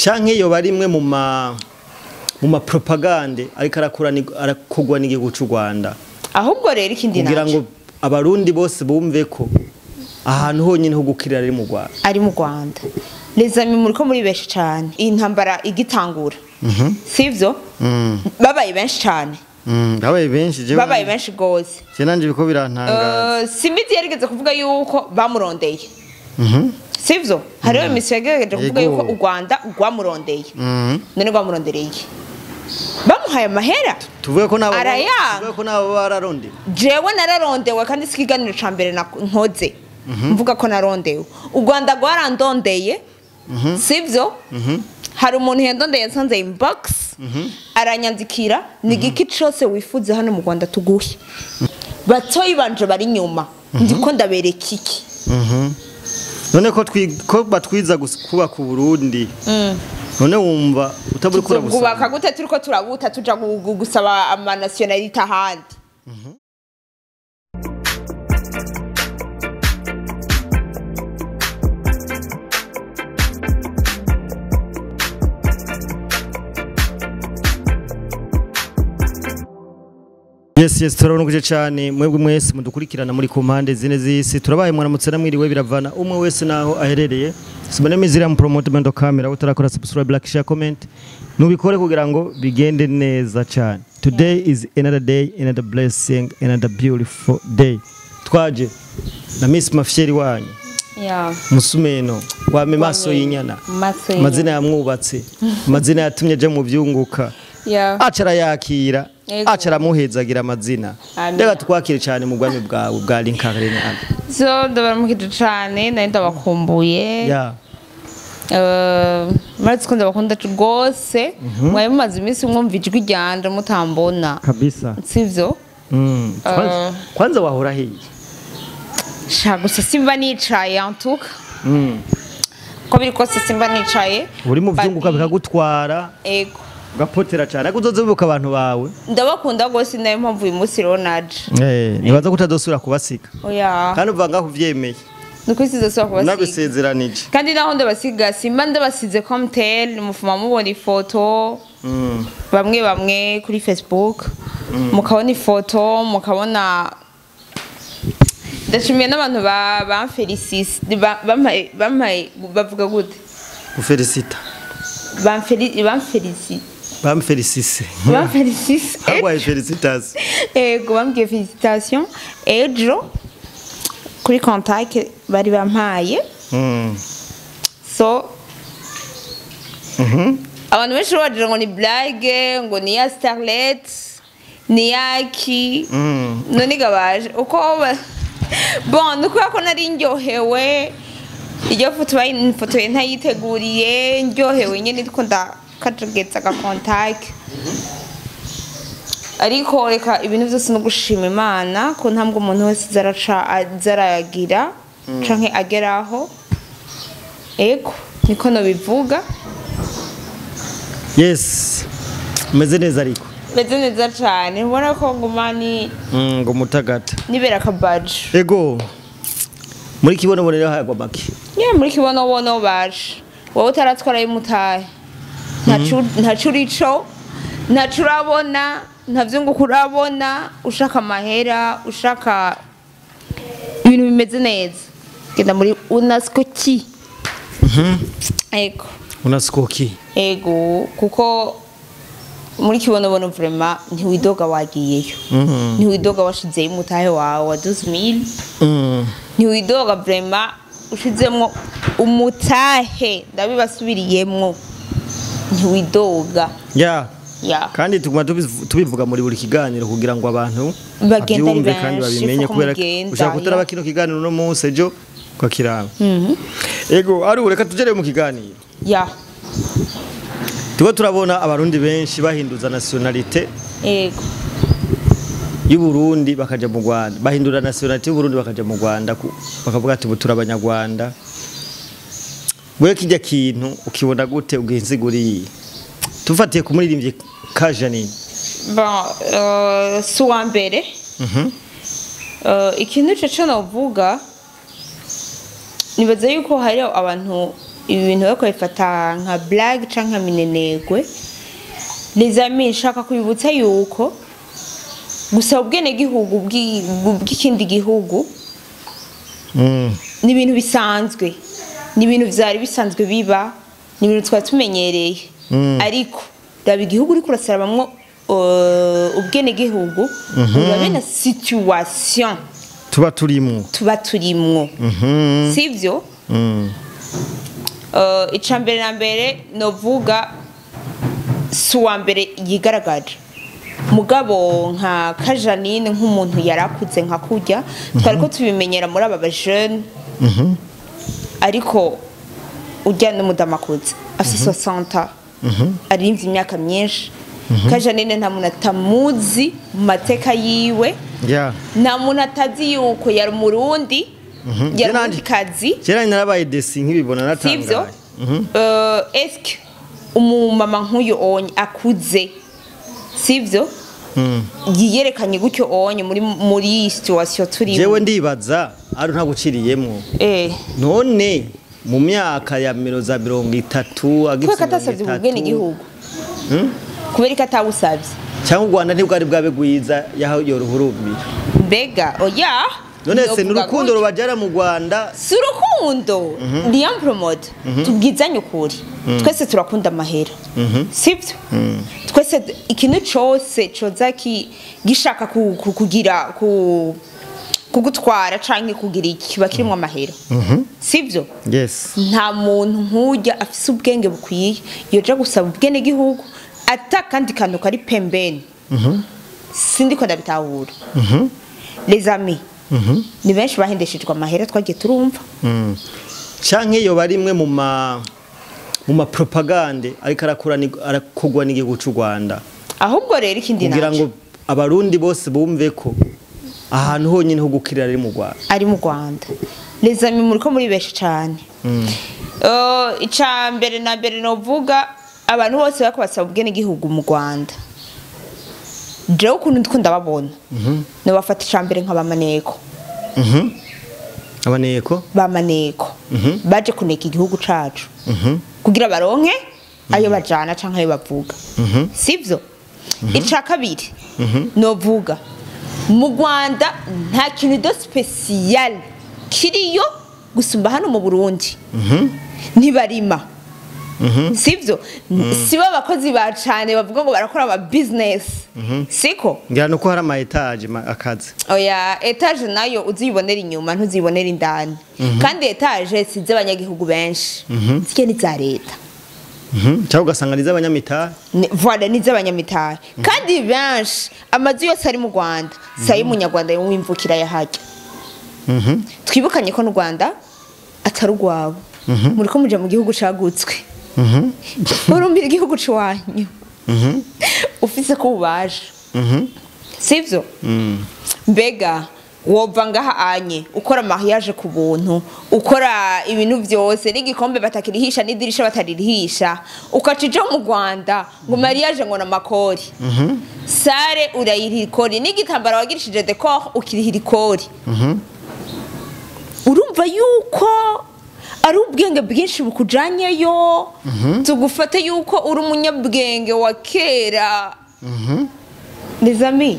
canke yo barimwe mu ma propagande ariko arakogwa n'igihugu cy'u Rwanda ahubwo rero ikindi naco kugira ngo abarundi bose bumve ko ahantu honyine ho gukirira ari mu Rwanda les amis muri ko muri benshi cyane intambara igitangura sivyo babaye benshi cyane babaye benshi gose je nanje biko birantangaza Simiti yarigeze kuvuga yuko bamurondeye sivyo hariho imisiyo yagerageje kuvuga yuko u Rwanda rwamurondeye none rwamurondereye bamuhaye amahera tuvuye ko nabo bararonde jewe nararondewe kandi sikiganiro ca mbere nkoze mvuga ko narondewe u Rwanda rwarandondeye sivyo hari umuntu yandondeye nsanze inbox aranyandikira nigiki cyose wifuze hano mu Rwanda tuguhe batoyi banje bari nyuma ndiko ndabereka iki none ko batwiza kuba ku Burundi none wumva utaburi kura gusaba kubaka gute turiko turabuta tuja gusaba ama nationality ahandi Yes turabonukuje cyane mwebwe mwese mudukurikirana muri komande zine z'isi turabaye mwaramutse namwiriwe biravana umwe wese naho aherereye simane mizira mu promotement camera utarakora subscribe like share comment nubikore kugira ngo bigende neza cyane. Today is another day, another blessing, another beautiful day. Twaje na Miss Mafyeri wanyu Musumeno wame maso y'inyana mazina yamwubatse mazina yatumye je mu byunguka acara yakira acara muhezagira amazina ndega twakire cyane mu gwami bwawe bwa Khajanin so ndabaramukije cyane nari ndabakumbuye maratse ko ndabakunda rwose mwaye mumaze iminsi mwumva ijwi ryanje mutambona kabisa sivyo kwanza wahora hiye gusa simba nicaye antuka ko biri kose simba nicaye uri mu byunguka bikagutwara ego gapotera cyane kuzozibuka abantu bawe ndabakunda gose nayo mpamvu uyu munsi Ronald nibaza kutadosura kubasiga oya kandi uvanga kuvyemeye nukwisize so kubasiga nabisezeranije kandi naho ndabasiga simba ndabasize comme tel mufuma mubona ifoto bamwe kuri Facebook mukabona ifoto mukabona ndashimiye n'abantu bamfelicite bavuga gute gufelicita bamfelicite agwaye felicitation ego bambwiye félicitations ejo kuri contact bari bampaye so abantu benshi bagira ngo ni blague ngo ni ya starlet ni yaki none gabaje uko bon nuko ko nari ndyohewe iyo foto ntayiteguriye ndyohewe nyene ndiko ndakagetsa ka contact ariko reka ibintu byose no gushima Imana ko ntambwe umuntu wese zaragira canke ageraho ego niko no bivuga yes meze neza ariko meze neza cyane ubona ko ngumani ngo mutagata nibera kabaje ego muri kibono rero hagwa make muri kibono baje wowe utaratwara y'umutahe ntacurico ntacurabona ntavyunguka urabona ushaka amahera ushaka ibintu bimeze neza genda muri unaskoki ego unaskoki ego kuko muri kibono vraiment ntiwidoga wagiyeyo ntiwidoga washizeyo umutahe wawe wa 12000 ntiwidoga vraiment ushizemwo umutahe ndabibasubiriyemwo ntiwidoga kandi tuguma tubivuga muri buri kiganiro kugira ngo abantu bagende kandi babimenye kubera ushaka kutara bakino kiganiro no munsi ejo kwa kiranga ego ari ureka tujere mu kiganiro tuba turabona abarundi benshi bahinduza nationalite ego y'u Burundi bakaja mu Rwanda bahindura nationalite y'u Burundi bakaja mu Rwanda bakavuga ati butura abanyarwanda wewe kijya kintu ukibona gute ugensiguriye tufatiye kumuririmbye Khajanin suwa mbere ikintu cyo navuga nibaza yuko hari abantu ibintu bako bifata nka blague canke nka minenegwe les amis nshaka kubibutsa yuko gusa ubwene gihugu bw'ikindi gihugu ni ibintu bisanzwe, ni ibintu vyari bisanzwe biba, ni ibintu twari tumenyereye, ariko raba igihugu uriko urasarabamwo ubwene gihugu urabe na situation tuba turimwo sivyo. Icambere na mbere novuga suwa mbere yigaragaje mugabo nka Khajanin nk'umuntu yarakuze nka kurya twariko tubimenyera muri aba jeune ariko ujya n'umudamakuze afite 60 ari imyaka myinshi. Khajanin nta muntu atamuzi mu mateka yiwe, nta muntu atazi yuko yari Murundi, yari kazi kera narabaye desi nk'ibibona natangaye. Eske umumama nk'uyu onye akuze sivyo yiyerekanye gutyo onye muri situation turi jewe ndibaza ari nta guciriyemwo none mu myaka ya 30 agifite katasavye ubwene igihugu kubera ikatawusavye cyangwa u Rwanda ntibwari bwabe gwiza yaho yoruhurubira mbega oya none se n'urukundo rubajara mu Rwanda si urukundo ni promote tubwizanye ukuri twese turakunda amahera sivyo twese ikintu cyose coza gishaka kugira kugutwara canke kugira iki bakirimwe amahera sivyo nta muntu nkujya afise ubwenge bukwiye yoja gusaba ubwene gihugu ata kandi kantu kari pembeni sindiko ndabitahura les amis ni benshi bahendeshejwe amahera twagiye turumva canke yo barimwe mu ma propagande ariko arakogwa n'igihugu cy'u Rwanda ahubwo rero ikindi kugira ngo abarundi bose bumve ko ahantu honyine ho gukirira ari mu Rwanda les amis muriko muri benshi cyane icambere na mbere novuga abantu bose bakubasaba ubwene gihugu mu Rwanda jewe ukuntu ndikunda babona no bafata icambere nk'abamaneko bamaneko baje kuneka igihugu cacu kugira baronke ayo bajana canke ayo bavuga sivyo. Ica kabiri novuga mu Rwanda nta kintu do special kiriyo gusumba hano mu Burundi ntibarima sivyo sibo abakozi bacane bavuga ngo barakora aba business siko ngira nuko hari ama etage akazi oya etage nayo uzibonera inyuma ntuzibonera indani kandi etage size abanyagihugu benshi zike ni za leta cyangwa ugasanga niza abanyamitari voilà niza abanyamitari kandi benshi amazu yose ari mu Rwanda sayi munyarwanda w'imvukira yahajya twibukanye ko n'u Rwanda atari rwabo muriko muje mu gihugu cagutswe urumbira igihugu cwanyu ufise ko ubaje sivyo mbega wova ngaha anye ukora mariage ku buntu ukora ibintu byose n'igikombe batakirihisha n'idirisha bataririhisha ukacije mu Rwanda ngo mariage ngo na makori sare urayirikori n'igitambara wagirishije decor ukirihirikori urumva yuko ari ubwenge bwinshi bukujanyeyo tugufate yuko uri umunyabwenge wa kera les amis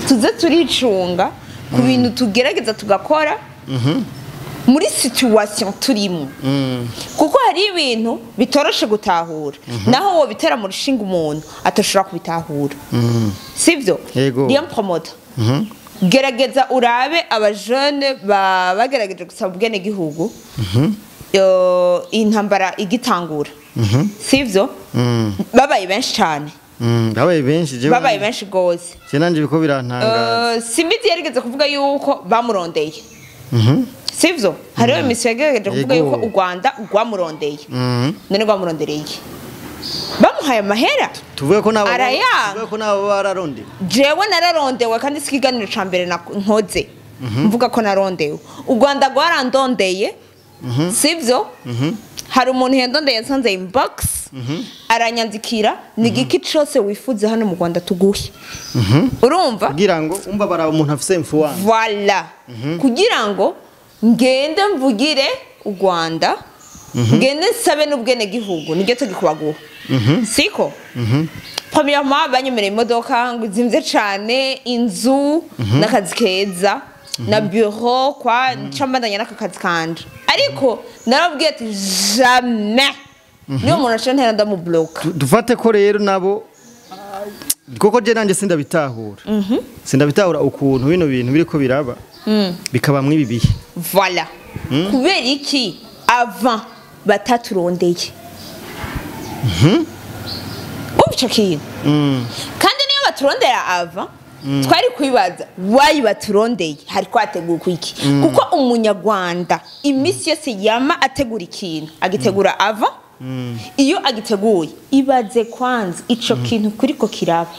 tuze turicunga ku bintu tugerageza tugakora muri situation turimo kuko hari ibintu bitoroshe gutahura naho wo bitera mu rushinga umuntu atashobora kubitahura sivyo niyo promoter gerageza urabe abajene bagerageje gusaba ubwene gihugu intambara igitangura sivyo babaye benshi cyane babaye benshi gose nanje biko birantangaza simbizi yarigeze kuvuga yuko bamurondeye sivyo hariyo imisiyo yagerageje kuvuga yuko u Rwanda rwamurondeye none rwamurondereye bamuhaye amahera tuvuye ko nabo bararonde jewe nararondewe kandi sikiganiro ca mbere nkoze mvuga ko narondewe u Rwanda rwarandondeye sivyo hari umuntu yandondeye nsanze inbox aranyanzikira ni giki cyose wifuza hano mu Rwanda tuguhe urumva kugira ngo umva bara umuntu afise influence voilà kugira ngo ngende mvugire u Rwanda ngende nsabe n'ubwene gihugu niryo tegeko baguha siko premièrement banyemereye imodoka ngo izimvye cane inzu n'akazi keza na bureau kwa ncambandanya n'akazi kanje ariko narabwiye ati jamais niyo umuntu aca ntera ndamubloka dufate ko rero nabo koko je nanje sindabitahura ukuntu bino bintu biriko biraba bikabamwe ibi bihe voilà kubera iki avant bataturondeye umva kintu kandi niyo baturondera avant twari kwibaza wayi baturondeye hari kwategurwa iki kuko umunyarwanda imisi yose yama ategura ikintu agitegura avant iyo agiteguye ibaze kwanza ico kintu kuriko kiraba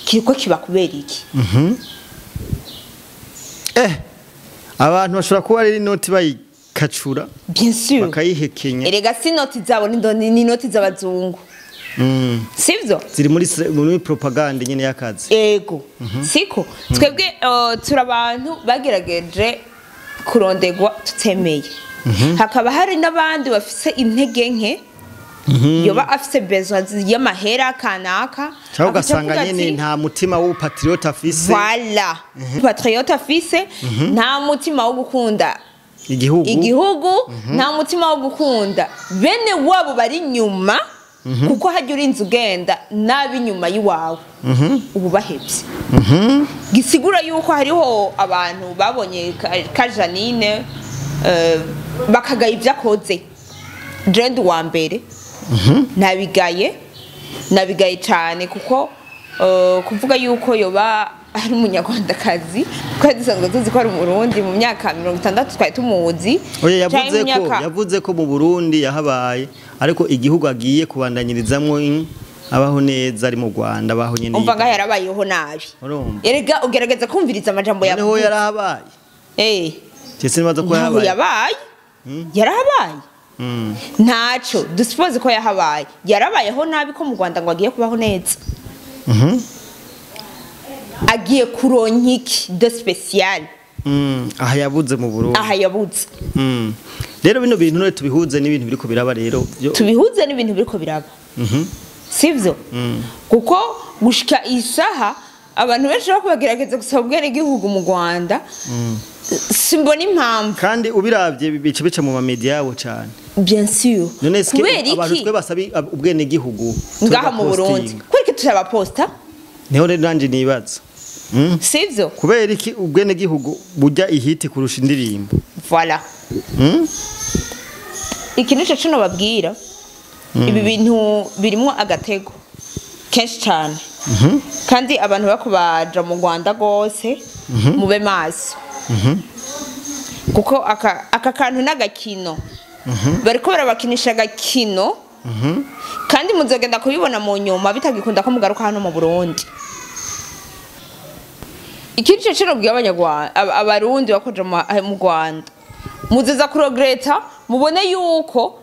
kiriko kiba kubera iki abantu bashobora kuba ari inoti bayikacura bien sûr bakayihekenya erega si inoti zabo ni inoti z'abazungu sivyo ziri muri propaganda nyene y'akazi ego siko twebwe turi abantu bagerageje kurondegwa tutemeye hakaba hari n'abandi bafise intege nke yoba afise besoin y'amahera kanaka cyangwa ugasanga nyene nta mutima w'upatriote afise voilà patriote afise nta mutima wo gukunda igihugu nta mutima wo gukunda bene wabo bari nyuma kuko hajya urinze ugenda nabi nyuma yiwawe ubu bahebye gisigura yuko hariho abantu babonye Khajanin bakagaye ibyo akoze jendi wa mbere nabigaye cyane kuko kuvuga yuko yoba ari umunyarwandakazi twari dusanzwe tuzi ko ari umurundi mu myaka 60 twari tumuzi yavuze ko mu Burundi yahabaye ariko igihugu agiye kubandanyirizamwo abaho neza ari mu Rwanda abaho nyene umva ngaho yarabayeho nabi erega ugerageza kumviriza amajambo yavuze niho yarahabaye cyese nibaza ko yarahabaye ntaco dusipoze ko yahabaye yarabayeho nabi ko mu Rwanda ngo agiye kubaho neza agiye kuronka iki de special aha yabuze mu Burundi aha yabuze rero bino bintu none tubihuze n'ibintu biriko biraba rero tubihuze n'ibintu biriko biraba sivyo kuko gushika isaha abantu benshi bakubagerageza gusaba ubwene gihugu mu Rwanda simbona impamvu kandi ubiravye bica mu media yawo cyane bien sûr kubera iki abantu twe basabi ubwene gihugu ngaha mu Burundi kuriki tushaba posta niho rero nanje nibaza sivyo kubera iki ubwene gihugu burya ihiti kurusha indirimbo voilà ikintu cyo no babwira ibi bintu birimo agatego kenshi cyane kandi abantu bakubaja mu Rwanda gose mube maso kuko aka kantu n'agakino bariko barabakinisha agakino kandi muzogenda kubibona mu nyuma bitagikunda ko mugaruka hano mu Burundi ikintu cyo bwiye abanyarwanda abarundi bakoje mu Rwanda muzeza kuregreta mubone yuko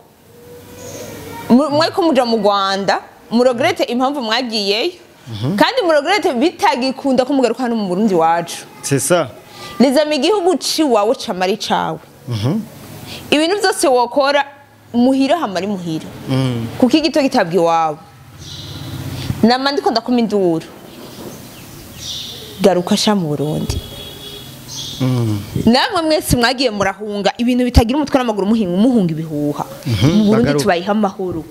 mwe ko muja mu Rwanda muregrete impamvu mwagiyeyo kandi muregrete bitagikunda ko mugaruka hano mu Burundi wacu c'est ça les amis gihugu ciwawe camari cawe ibintu byose wokora muhira hamari muhira kuko igito gitabwi wawe namandiko ndakoma induru garuka sha mu Burundi namwe mwese mwagiye murahunga ibintu bitagira umutwe n'amaguru muhunga ibihuha mu Burundi tubayiha amahoro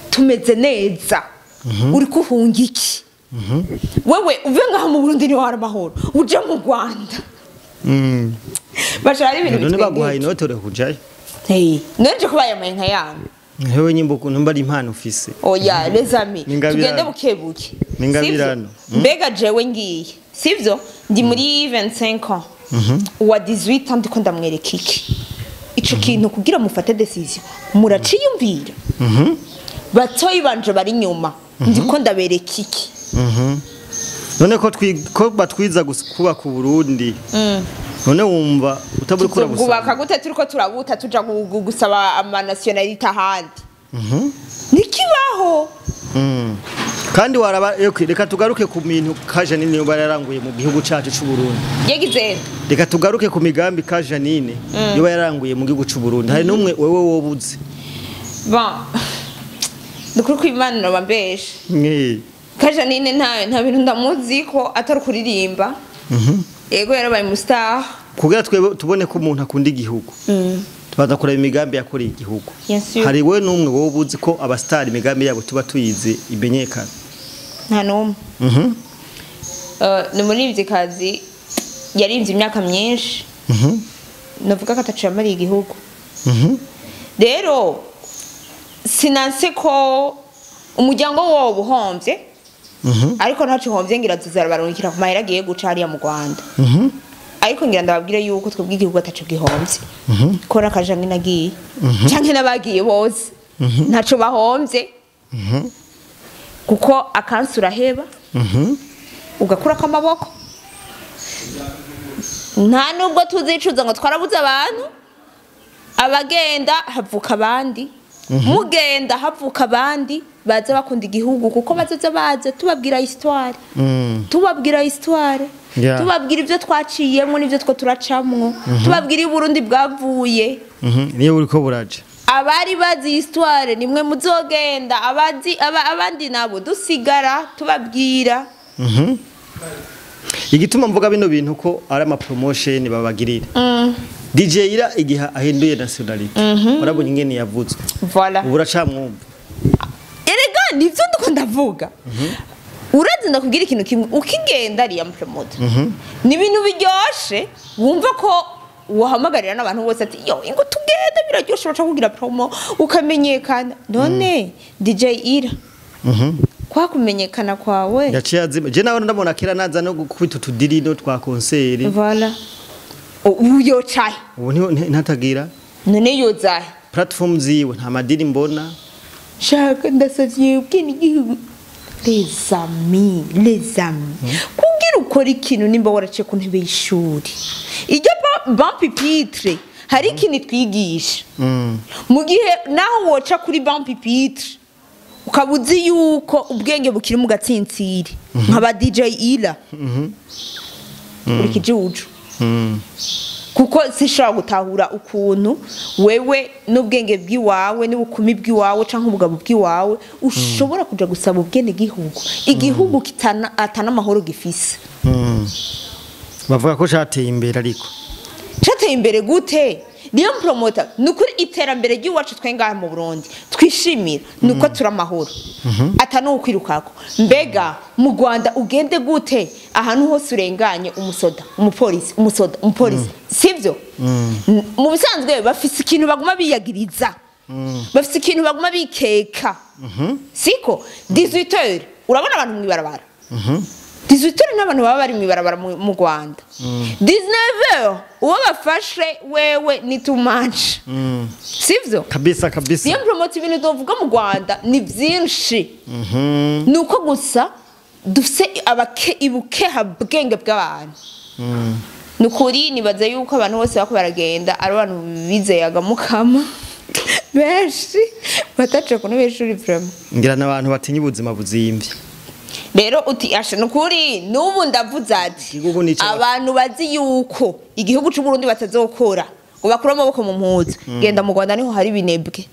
tumeze neza uri kuhunga iki wewe uve ngaho mu Burundi ni wara amahoro uje mu Rwanda bashari ibintu bitwe baguhaye inote ure kujayo nanje kubaye amayenka yanyu hewe nyimbuko numba ari impano ufise oya les amis tugende bukebuke ningabirano mbega jewe ngiye sivyo ndi muri 25 ans wa 18 ans ndiko ndamwereka iki ico kintu kugira mufate decision muraciyumvira batoyi banje bari nyuma ndiko ndabereka iki none ko batwiza kuba ku Burundi none wumva utaburi kura gusaba kubaka gute turiko turabuta tuja gusaba ama nationality ahandi nikibaho kandi waraba reka tugaruke ku bintu Khajanin niyo bararanguye mu gihugu cacu c'u Burundi yagize reka tugaruke ku migambi Khajanin niyo bararanguye mu gihugu c'u Burundi hari numwe wewe wobuze ba dukuri kwimana bambeshe Khajanin nta bintu ndamuzi ko atari kuririmba yego yarabaye mu star kugira twebe tubone ko umuntu akunda igihugu tubaza kureba imigambi yakoreye igihugu hari we numwe wobuzi ko abastar imigambi yabo tuba tuyize imenyekana nta numwe ni muri kazi yarinze imyaka myinshi navuga ko ataciye amariye igihugu rero sinanse ko umuryango wo buhomvye ariko ntaco homvye ngira tuzarabarungikira ku mahera agiye guca hariya mu Rwanda ariko ngira ndababwire yuko twebwe igihugu ataco gihomvye ko Khajanin agiye canke nabagiye bose ntaco bahomvye kuko akansura heba ugakura kamaboko nta nubwo tuzicuza ngo twarabuze abantu abagenda havuka abandi mugenda havuka abandi baza bakunda igihugu kuko bazoza baza tubabwira histoire tubabwira ivyo twaciyemwo n'ivyo two turacamwo tubabwira Burundi bwavuye niyo uriko buraje abari bazi histoire nimwe muzogenda abandi nabo dusigara tubabwira igituma mvuga bino bintu ko ari ama promotion babagirira DJ ira igiha ahinduye nationality urabonye ingene yavutswe voilà uracamwumva erega nivyo ndiko ndavuga urazi ndakubwira ikintu kimwe ukigenda ari ya promoter ni ibintu biryoshe wumva ko wahamagarira n'abantu bose ati yo ingo tugenda biraryoshe baca kugira promo ukamenyekana none DJ ira kwa kumenyekana kwawe yaciye azima je nawe ndabona kera naza no gukubita utudirino twa concert voilà uyo chai ubu ntatagira none yozahe platform ziwe nta madiri mbona shaka ndasavye ubwini gihugu les amis kugira ukora ikintu nimba waraciye ku ntebe y'ishuri ijya ban pupitre hari ikintu twigisha mu gihe naho woca kuri ban pupitre ukabuzi yuko ubwenge bukiri mu gatsintsiri nk'aba DJ ira uri kijuju kuko sishobora gutahura ukuntu wewe n'ubwenge bw'iwawe n'ubukumi bw'iwawe canke ubugabo bw'iwawe ushobora kuja gusaba ubwenge igihugu atana amahoro gifise bavuga ko cateye imbere ariko cateye imbere gute niyo promoter nukuri iterambere ry'iwacu twengaha mu Burundi twishimira nuko turamahoro atanu kwirukako mbega mu Rwanda ugende gute ahantu hose urenganye umupolisi sivyo mu bisanzwe bafise ikintu baguma biyagiriza bafise ikintu baguma bikeka siko 18h urabona abantu mwibarabara 18h n'abantu baba bari mwibarabara mu Rwanda 19h uwo bafashe wewe ni too much sivyo kabisa niyo promote ibintu dovuga mu Rwanda ni byinshi nuko gusa dufise ibuke habwenge bw'abantu nukuri nibaza yuko abantu bose bako baragenda ari abantu bizeyaga mukama benshi batace kuno beshuri vraiment ngira nabantu batinya ubuzima buzimvye rero uti asha nukuri nubu ndavuze ati abantu bazi yuko igihugu c'u Burundi batazokora ngo bakura amaboko mu mpuzu genda mu Rwanda niho hari binebwe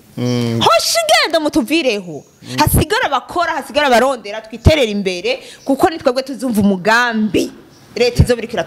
hoshi genda mutuvireho hasigara bakora hasigara barondera twiterera imbere kuko nitwebwe tuzumva umugambi leta izobirikira